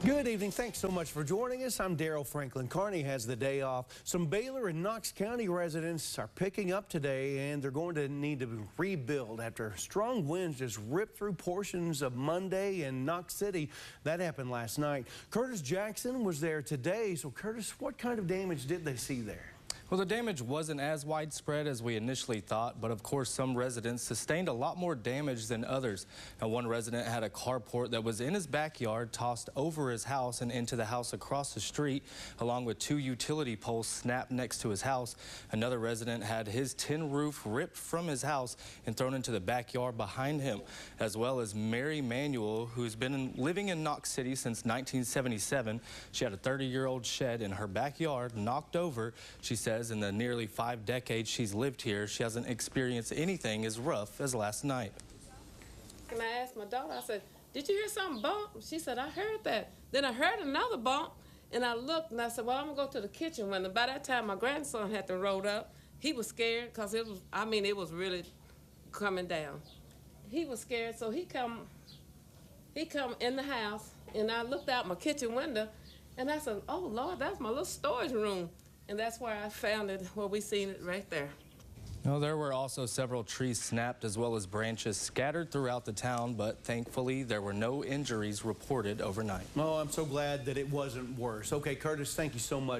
Good evening. Thanks so much for joining us. I'm Daryl Franklin. Kearney has the day off. Some Baylor and Knox County residents are picking up today, and they're going to need to rebuild after strong winds just ripped through portions of Monday in Knox City. That happened last night. Curtis Jackson was there today. So, Curtis, what kind of damage did they see there? Well, the damage wasn't as widespread as we initially thought, but of course some residents sustained a lot more damage than others. Now, one resident had a carport that was in his backyard tossed over his house and into the house across the street, along with 2 utility poles snapped next to his house. Another resident had his tin roof ripped from his house and thrown into the backyard behind him, as well as Mary Manuel, who's been living in Knox City since 1977. She had a 30-year-old shed in her backyard knocked over. She says in the nearly 5 decades she's lived here, she hasn't experienced anything as rough as last night. And I asked my daughter, I said, "Did you hear something bump?" She said, "I heard that." Then I heard another bump, and I looked, and I said, "Well, I'm going to go to the kitchen window." By that time, my grandson had to roll up. He was scared because it was really coming down. He was scared, so he come in the house, and I looked out my kitchen window, and I said, "Oh, Lord, that's my little storage room." And that's where I found it, where we seen it right there. Well, there were also several trees snapped as well as branches scattered throughout the town, but thankfully there were no injuries reported overnight. Oh, I'm so glad that it wasn't worse. Okay, Curtis, thank you so much.